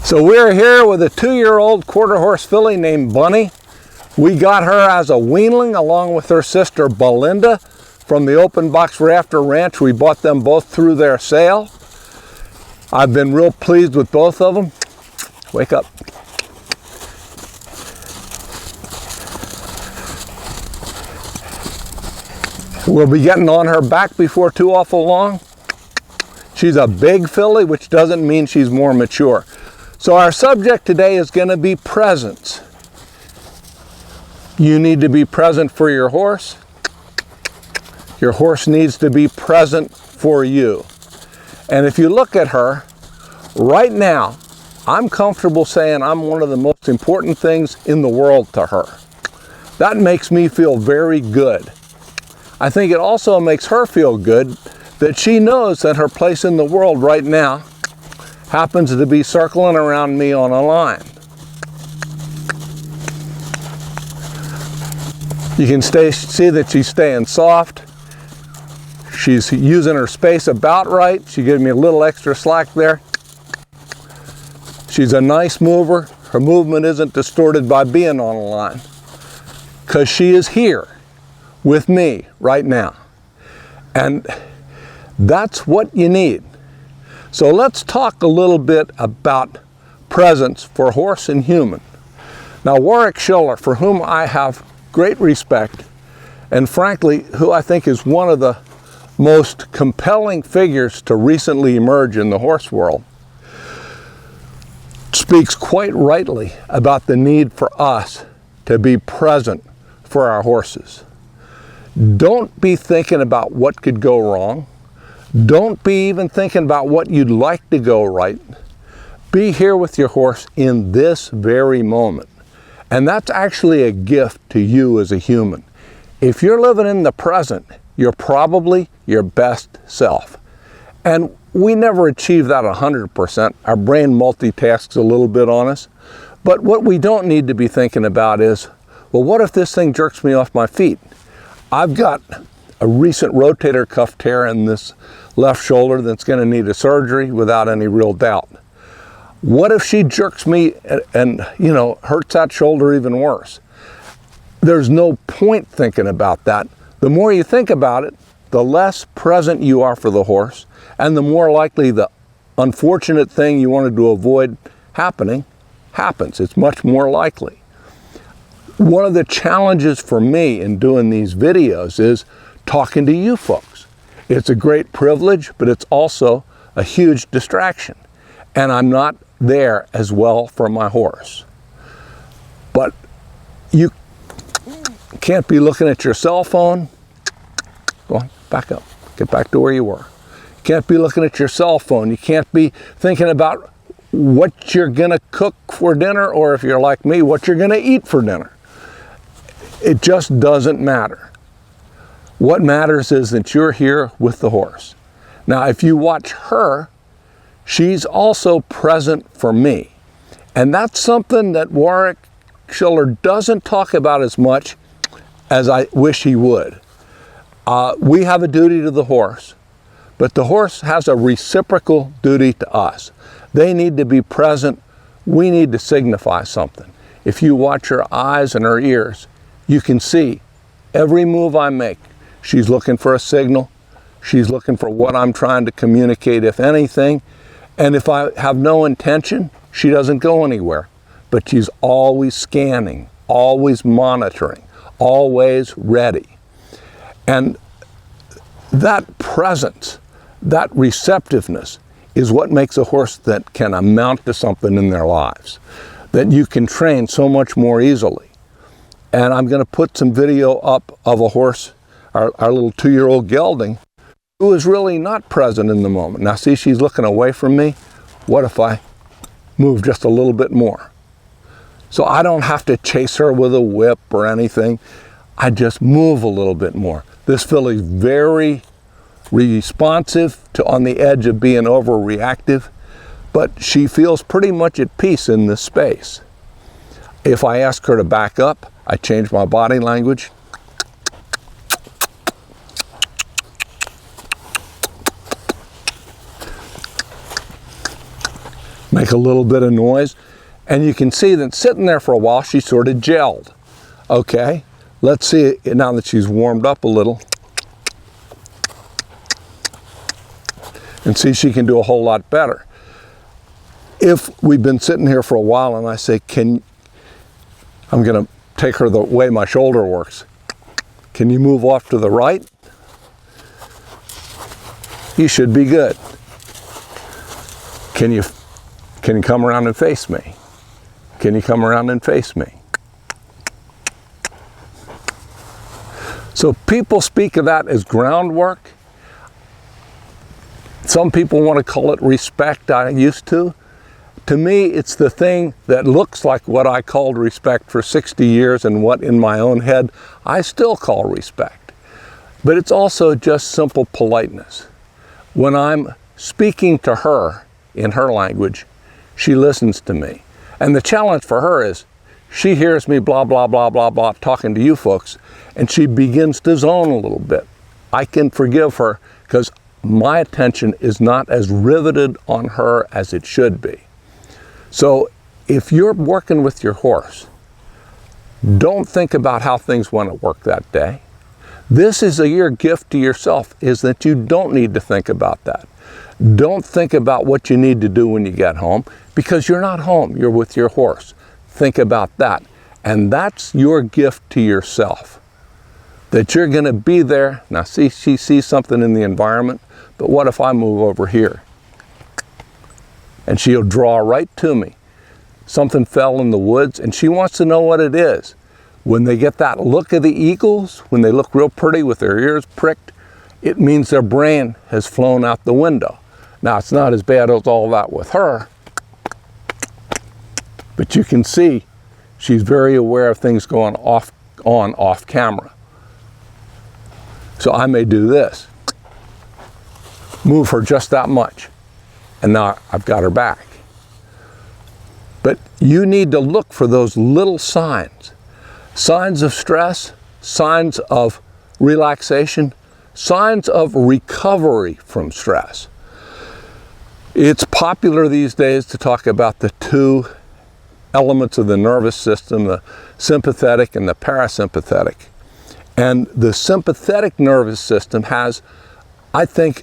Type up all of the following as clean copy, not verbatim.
So we're here with a 2-year-old quarter horse filly named Bunny. We got her as a weanling along with her sister Belinda from the Open Box Rafter Ranch. We bought them both through their sale. I've been real pleased with both of them. Wake up. We'll be getting on her back before too awful long. She's a big filly, which doesn't mean she's more mature. So our subject today is going to be presence. You need to be present for your horse. Your horse needs to be present for you. And if you look at her, right now, I'm comfortable saying I'm one of the most important things in the world to her. That makes me feel very good. I think it also makes her feel good that she knows that her place in the world right now happens to be circling around me on a line. You can see that she's staying soft. She's using her space about right. She gives me a little extra slack there. She's a nice mover. Her movement isn't distorted by being on a line, because she is here with me right now. And that's what you need. So let's talk a little bit about presence for horse and human. Now, Warwick Schiller, for whom I have great respect, and frankly, who I think is one of the most compelling figures to recently emerge in the horse world, speaks quite rightly about the need for us to be present for our horses. Don't be thinking about what could go wrong. Don't be even thinking about what you'd like to go right. Be here with your horse in this very moment. And that's actually a gift to you as a human. If you're living in the present, you're probably your best self. And we never achieve that 100%. Our brain multitasks a little bit on us. But what we don't need to be thinking about is, well, what if this thing jerks me off my feet? I've got a recent rotator cuff tear in this left shoulder that's going to need a surgery without any real doubt. What if she jerks me and hurts that shoulder even worse? There's no point thinking about that. The more you think about it, the less present you are for the horse, and the more likely the unfortunate thing you wanted to avoid happening happens. It's much more likely. One of the challenges for me in doing these videos is talking to you folks. It's a great privilege, but it's also a huge distraction. And I'm not there as well for my horse. But you can't be looking at your cell phone. Go on, back up. Get back to where you were. You can't be looking at your cell phone. You can't be thinking about what you're going to cook for dinner, or if you're like me, what you're going to eat for dinner. It just doesn't matter. What matters is that you're here with the horse. Now, if you watch her, she's also present for me. And that's something that Warwick Schiller doesn't talk about as much as I wish he would. We have a duty to the horse, but the horse has a reciprocal duty to us. They need to be present. We need to signify something. If you watch her eyes and her ears, you can see every move I make. She's looking for a signal. She's looking for what I'm trying to communicate, if anything. And if I have no intention, she doesn't go anywhere. But she's always scanning, always monitoring, always ready. And that presence, that receptiveness is what makes a horse that can amount to something in their lives, that you can train so much more easily. And I'm going to put some video up of a horse, our little 2-year-old gelding, who is really not present in the moment. Now see, she's looking away from me. What if I move just a little bit more? So I don't have to chase her with a whip or anything. I just move a little bit more. This filly's very responsive to on the edge of being overreactive, but she feels pretty much at peace in this space. If I ask her to back up, I change my body language. make a little bit of noise. And you can see that sitting there for a while, she sort of gelled. Okay, let's see it now that she's warmed up a little. And see, she can do a whole lot better. If we've been sitting here for a while and I say, I'm gonna take her the way my shoulder works. Can you move off to the right? You should be good. Can you come around and face me? Can you come around and face me? So people speak of that as groundwork. Some people want to call it respect. I used to. To me, it's the thing that looks like what I called respect for 60 years and what in my own head I still call respect. But it's also just simple politeness. When I'm speaking to her in her language, she listens to me. And the challenge for her is she hears me blah, blah, blah, blah, blah, talking to you folks, and she begins to zone a little bit. I can forgive her because my attention is not as riveted on her as it should be. So if you're working with your horse, don't think about how things went at work that day. This is your gift to yourself, is that you don't need to think about that. Don't think about what you need to do when you get home, because you're not home, you're with your horse. Think about that. And that's your gift to yourself, that you're gonna be there. Now see, she sees something in the environment, but what if I move over here? And she'll draw right to me. Something fell in the woods and she wants to know what it is. When they get that look of the eagles, when they look real pretty with their ears pricked, it means their brain has flown out the window. Now it's not as bad as all that with her, but you can see she's very aware of things going off camera. So I may do this, move her just that much, and now I've got her back. But you need to look for those little signs. Signs of stress, signs of relaxation, signs of recovery from stress. It's popular these days to talk about the two elements of the nervous system, the sympathetic and the parasympathetic. And the sympathetic nervous system has, I think,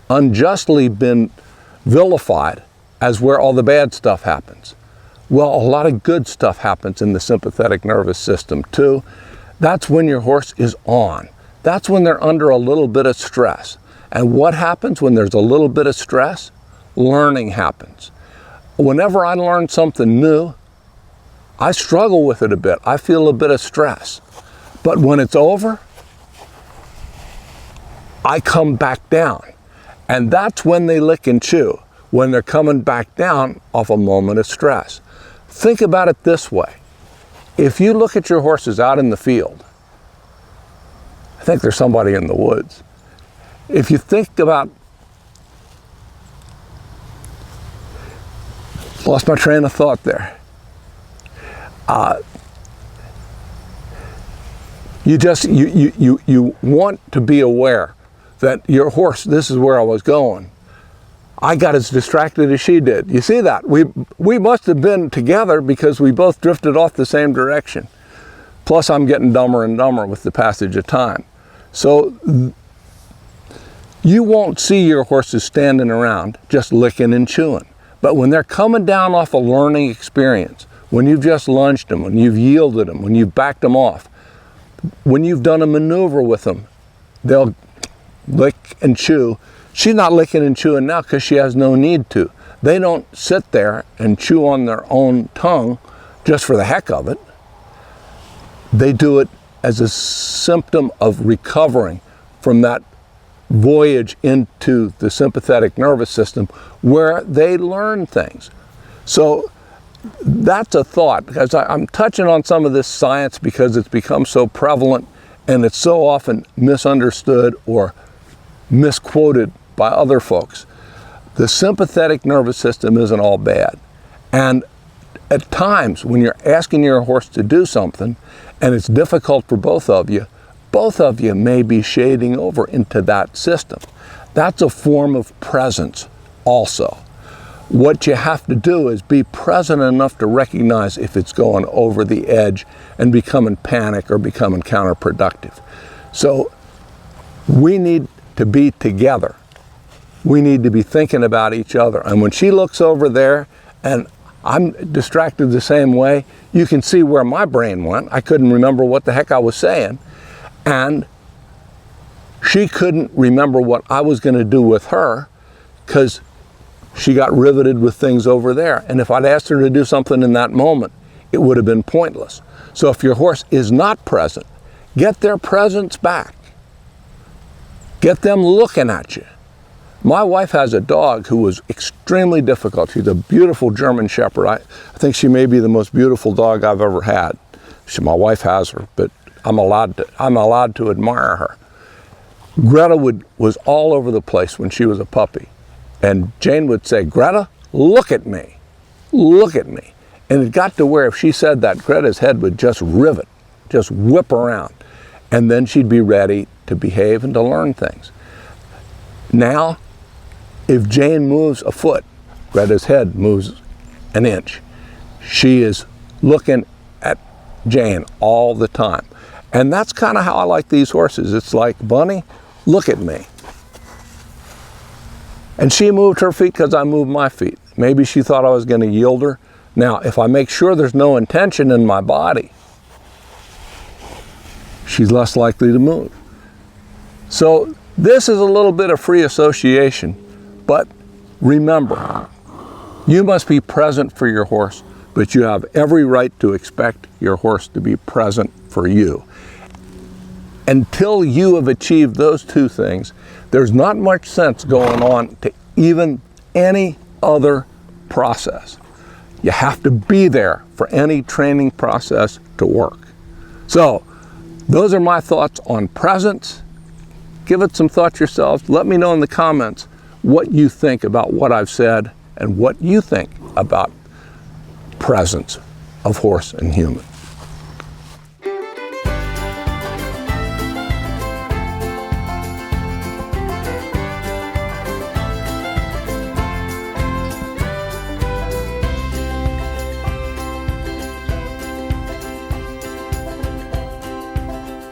unjustly been vilified as where all the bad stuff happens. Well, a lot of good stuff happens in the sympathetic nervous system too. That's when your horse is on. That's when they're under a little bit of stress. And what happens when there's a little bit of stress? Learning happens. Whenever I learn something new, I struggle with it a bit. I feel a bit of stress. But when it's over, I come back down. And that's when they lick and chew, when they're coming back down off a moment of stress. Think about it this way. If you look at your horses out in the field, I think there's somebody in the woods. If you think about, lost my train of thought there. You want to be aware that your horse, this is where I was going. I got as distracted as she did. You see that? We must have been together because we both drifted off the same direction. Plus I'm getting dumber and dumber with the passage of time. So you won't see your horses standing around just licking and chewing. But when they're coming down off a learning experience, when you've just lunged them, when you've yielded them, when you've backed them off, when you've done a maneuver with them, they'll lick and chew. She's not licking and chewing now because she has no need to. They don't sit there and chew on their own tongue just for the heck of it. They do it as a symptom of recovering from that voyage into the sympathetic nervous system where they learn things. So that's a thought, because I'm touching on some of this science because it's become so prevalent and it's so often misunderstood or misquoted by other folks. The sympathetic nervous system isn't all bad. And at times when you're asking your horse to do something and it's difficult for both of you may be shading over into that system. That's a form of presence also. What you have to do is be present enough to recognize if it's going over the edge and becoming panic or becoming counterproductive. So we need to be together. We need to be thinking about each other. And when she looks over there and I'm distracted the same way, you can see where my brain went. I couldn't remember what the heck I was saying. And she couldn't remember what I was going to do with her because she got riveted with things over there. And if I'd asked her to do something in that moment, it would have been pointless. So if your horse is not present, get their presence back. Get them looking at you. My wife has a dog who was extremely difficult. She's a beautiful German Shepherd. I think she may be the most beautiful dog I've ever had. My wife has her, but I'm allowed to admire her. Greta was all over the place when she was a puppy. And Jane would say, "Greta, look at me. Look at me." And it got to where if she said that, Greta's head would just rivet, just whip around. And then she'd be ready to behave and to learn things. Now, if Jane moves a foot, Greta's head moves an inch. She is looking at Jane all the time. And that's kind of how I like these horses. It's like, Bunny, look at me. And she moved her feet because I moved my feet. Maybe she thought I was going to yield her. Now, if I make sure there's no intention in my body, she's less likely to move. So this is a little bit of free association, but remember, you must be present for your horse, but you have every right to expect your horse to be present for you. Until you have achieved those two things, there's not much sense going on to even any other process. You have to be there for any training process to work. So, those are my thoughts on presence. Give it some thought yourselves. Let me know in the comments what you think about what I've said and what you think about presence of horse and human.